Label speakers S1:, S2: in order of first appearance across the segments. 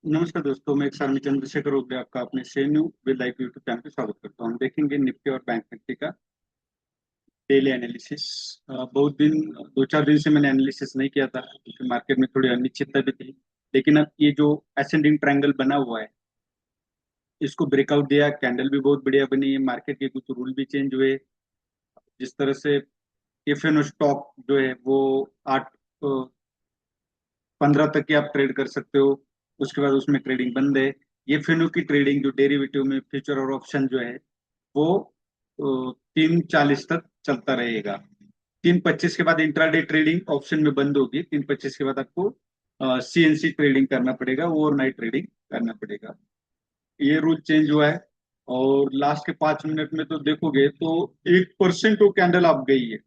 S1: नमस्कार दोस्तों, मैं एक स्वामी चंद्रशेखर उर्रे आपका अपने शेन्यू विद लाइफ यूट्यूब चैनल पे स्वागत करता हूँ। हम देखेंगे निफ्टी और बैंक निफ्टी का डेली एनालिसिस। बहुत दिन, 2-4 दिन से मैंने एनालिसिस नहीं किया था क्योंकि मार्केट में थोड़ी अनिश्चितता भी थी। लेकिन अब ये जो असेंडिंग ट्रायंगल बना हुआ है, इसको ब्रेकआउट दिया, कैंडल भी बहुत बढ़िया बनी है। मार्केट के कुछ रूल भी चेंज हुए, जिस तरह से एफ स्टॉक जो है वो 8-15 तक की आप ट्रेड कर सकते हो। उसके बाद उसमें ट्रेडिंग बंद है। ये फिनो की ट्रेडिंग जो डेरिवेटिव में फ्यूचर और ऑप्शन जो है वो 3:40 तक चलता रहेगा। 3:25 के बाद इंट्राडे ट्रेडिंग ऑप्शन में बंद होगी। 3:25 के बाद आपको सीएनसी ट्रेडिंग करना पड़ेगा, ओवरनाइट ट्रेडिंग करना पड़ेगा। ये रूल चेंज हुआ है। और लास्ट के 5 मिनट में तो देखोगे तो 1% वो कैंडल आप गई है।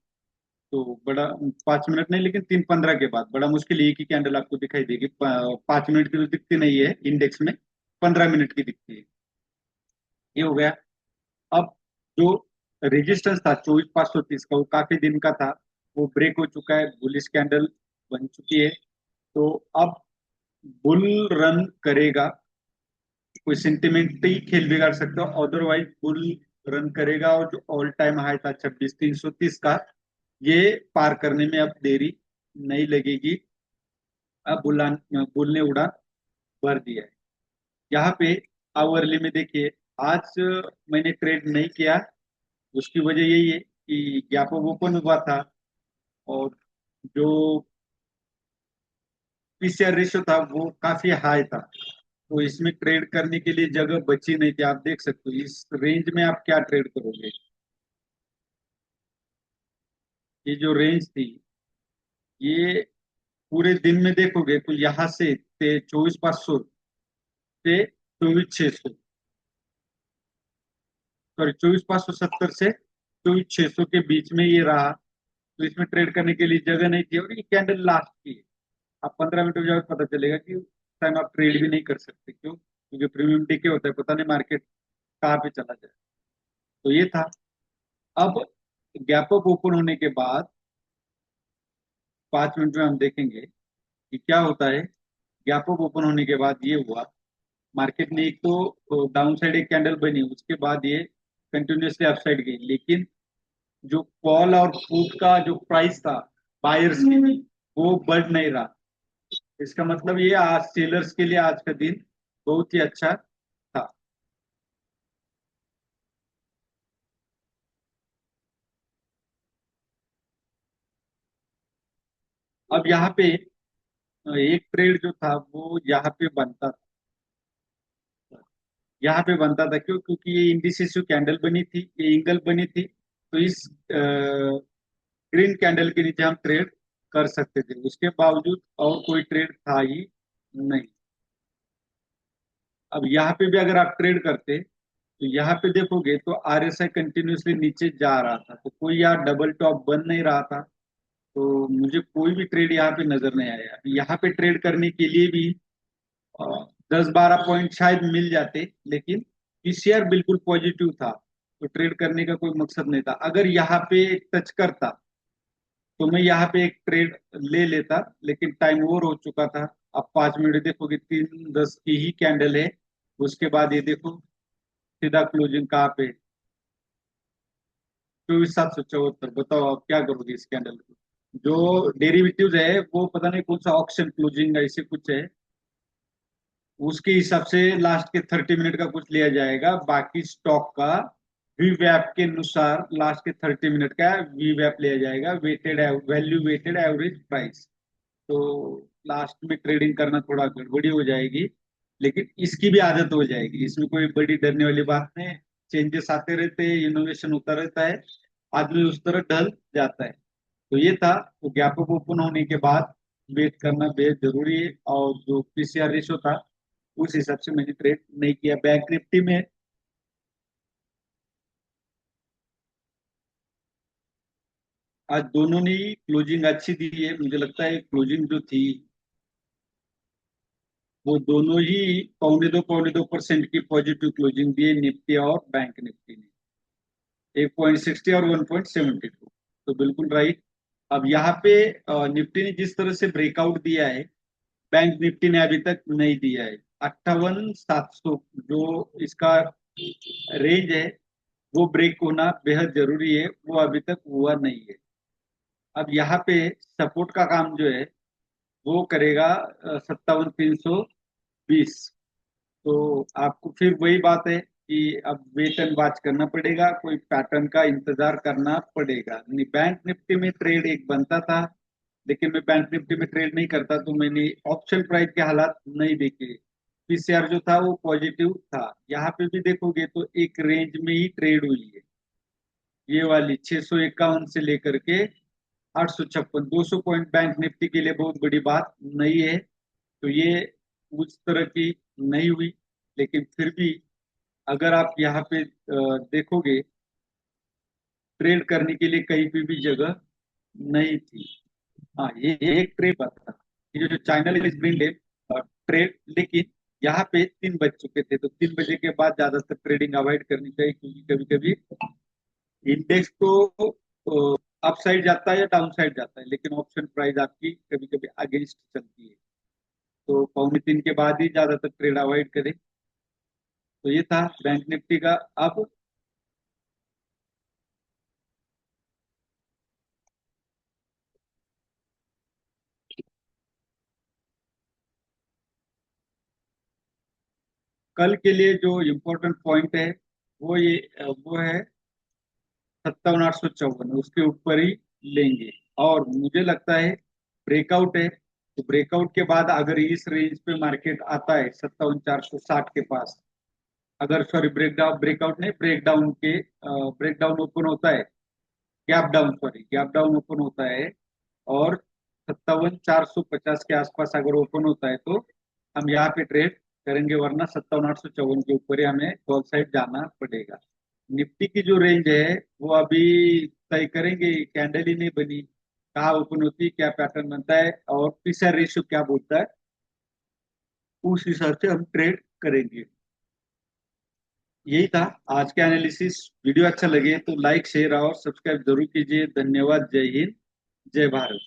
S1: तो बड़ा, 5 मिनट नहीं लेकिन 3:15 के बाद बड़ा मुश्किल एक ही कैंडल आपको दिखाई देगी। 5 मिनट की तो दिखती नहीं है इंडेक्स में, 15 मिनट की दिखती है। ये हो गया। अब जो रेजिस्टेंस था 24,530 का, वो काफी दिन का था, वो ब्रेक हो चुका है, बुलिश कैंडल बन चुकी है। तो अब बुल रन करेगा। कोई सेंटिमेंट ही खेल बिगाड़ सकता है, अदरवाइज बुल रन करेगा। और जो ऑल टाइम हाई था 26,330 का, ये पार करने में अब देरी नहीं लगेगी। अब बुल ने उड़ान भर दिया है। यहाँ पे आवरली में देखिए, आज मैंने ट्रेड नहीं किया। उसकी वजह यही है कि गैप अप ओपन हुआ था, और जो पीसीआर रेशियो था वो काफी हाई था। तो इसमें ट्रेड करने के लिए जगह बची नहीं थी। आप देख सकते हो इस रेंज में आप क्या ट्रेड करोगे। ये जो रेंज थी, ये पूरे दिन में देखोगे तो यहाँ से 24,500 से 24,600, सॉरी 24,570 से 24,600 के बीच में ये रहा। तो इसमें ट्रेड करने के लिए जगह नहीं थी, और ये कैंडल लास्ट की है। आप 15 मिनट में जाओ, पता चलेगा कि उस टाइम आप ट्रेड भी नहीं कर सकते। क्यों? क्योंकि प्रीमियम डीके होता है, पता नहीं मार्केट कहाँ पे चला जाए। तो ये था। अब गैप अप ओपन होने के बाद 5 मिनट में हम देखेंगे कि क्या होता है। गैप अप ओपन होने के बाद ये हुआ, मार्केट ने एक तो डाउन साइड एक कैंडल बनी, उसके बाद ये कंटिन्यूसली अपसाइड गई। लेकिन जो कॉल और पुट का जो प्राइस था बायर्स की, वो बढ़ नहीं रहा। इसका मतलब ये आज सेलर्स के लिए आज का दिन बहुत ही अच्छा था। अब यहाँ पे एक ट्रेड जो था वो यहाँ पे बनता था। यहाँ पे बनता था क्यों? क्योंकि ये इंडिसेसिव कैंडल बनी थी, ये एंगल बनी थी। तो इस ग्रीन कैंडल के नीचे हम ट्रेड कर सकते थे। उसके बावजूद और कोई ट्रेड था ही नहीं। अब यहाँ पे भी अगर आप ट्रेड करते तो यहाँ पे देखोगे तो आरएसआई कंटिन्यूसली नीचे जा रहा था, तो कोई यहाँ डबल टॉप बन नहीं रहा था। तो मुझे कोई भी ट्रेड यहाँ पे नजर नहीं आया। यहाँ पे ट्रेड करने के लिए भी 10-12 पॉइंट शायद मिल जाते, लेकिन पीसीआर बिल्कुल पॉजिटिव था। तो ट्रेड करने का कोई मकसद नहीं था। अगर यहाँ पे टच करता तो मैं यहाँ पे एक ट्रेड ले लेता, लेकिन टाइम ओवर हो चुका था। अब 5 मिनट देखोगे 3:10 की ही कैंडल है। उसके बाद ये देखो सीधा क्लोजिंग कहाँ पे, 24,774। बताओ आप क्या करोगे इस कैंडल को। जो डेरिवेटिव्स है वो पता नहीं कौन सा ऑक्शन क्लोजिंग ऐसे कुछ है, उसके हिसाब से लास्ट के 30 मिनट का कुछ लिया जाएगा। बाकी स्टॉक का वीवैप के अनुसार लास्ट के 30 मिनट का वीवैप लिया जाएगा, weighted value weighted average price. तो लास्ट में ट्रेडिंग करना थोड़ा गड़बड़ी हो जाएगी, लेकिन इसकी भी आदत हो जाएगी। इसमें कोई बड़ी डरने वाली बात नहीं। चेंजेस आते रहते हैं, इनोवेशन होता रहता है, आदमी उस तरह ढल जाता है। तो ये था। तो गैप अप ओपन होने के बाद वेट करना बेहद जरूरी है। और जो पीसीआर रेशो था उस हिसाब से मैंने ट्रेड नहीं किया। बैंक निफ्टी में आज दोनों ने ही क्लोजिंग अच्छी दी है। मुझे लगता है क्लोजिंग जो थी वो दोनों ही पौने 2% की पॉजिटिव क्लोजिंग दी है, निफ्टी और बैंक निफ्टी ने। 1.60 और 1.72, तो बिल्कुल राइट। अब यहाँ पे निफ्टी ने जिस तरह से ब्रेकआउट दिया है, बैंक निफ्टी ने अभी तक नहीं दिया है। 58,700 जो इसका रेंज है, वो ब्रेक होना बेहद जरूरी है। वो अभी तक हुआ नहीं है। अब यहाँ पे सपोर्ट का काम जो है वो करेगा 57,320। तो आपको फिर वही बात है कि अब वेट एंड वॉच करना पड़ेगा, कोई पैटर्न का इंतजार करना पड़ेगा। नहीं, बैंक निफ्टी में ट्रेड एक बनता था, लेकिन मैं बैंक निफ्टी में ट्रेड नहीं करता, तो मैंने ऑप्शन प्राइस के हालात नहीं देखे। पीसीआर जो था वो पॉजिटिव था। यहाँ पे भी देखोगे तो एक रेंज में ही ट्रेड हुई है, ये वाली 651 से लेकर के 856। 200 पॉइंट बैंक निफ्टी के लिए बहुत बड़ी बात नहीं है। तो ये उस तरह की नहीं हुई, लेकिन फिर भी अगर आप यहाँ पे देखोगे, ट्रेड करने के लिए कहीं पे भी जगह नहीं थी। हाँ, ये एक ट्रेड था, ये जो चाइना स्प्रिंग डे ट्रेड। लेकिन यहाँ पे 3 बज चुके थे, तो 3 बजे के बाद ज्यादातर ट्रेडिंग अवॉइड करनी चाहिए, क्योंकि कभी कभी इंडेक्स तो अप साइड जाता है या डाउन साइड जाता है, लेकिन ऑप्शन प्राइस आपकी कभी कभी अगेंस्ट चलती है। तो 2:45 के बाद ही ज्यादातर ट्रेड अवॉइड करें। तो ये था बैंक निफ्टी का। अब कल के लिए जो इम्पोर्टेंट पॉइंट है वो है 57,854, उसके ऊपर ही लेंगे। और मुझे लगता है ब्रेकआउट है, तो ब्रेकआउट के बाद अगर इस रेंज पे मार्केट आता है 57,460 के पास, अगर सॉरी ब्रेकडाउन ब्रेकआउट नहीं ब्रेकडाउन के ब्रेकडाउन ओपन होता है, gap down sorry gap down open होता है, और 57,450 के आसपास अगर ओपन होता है, तो हम यहाँ पे ट्रेड करेंगे, वरना 57,854 के ऊपर ही हमें कॉल साइड जाना पड़ेगा। निफ्टी की जो रेंज है वो अभी तय करेंगे, कैंडल ही नहीं बनी, कहाँ ओपन होती है, क्या पैटर्न बनता है, और पीसर रेशियो क्या बोलता है, उस हिसाब से हम ट्रेड करेंगे। यही था आज का एनालिसिस। वीडियो अच्छा लगे तो लाइक शेयर और सब्सक्राइब जरूर कीजिए। धन्यवाद। जय हिंद, जय भारत।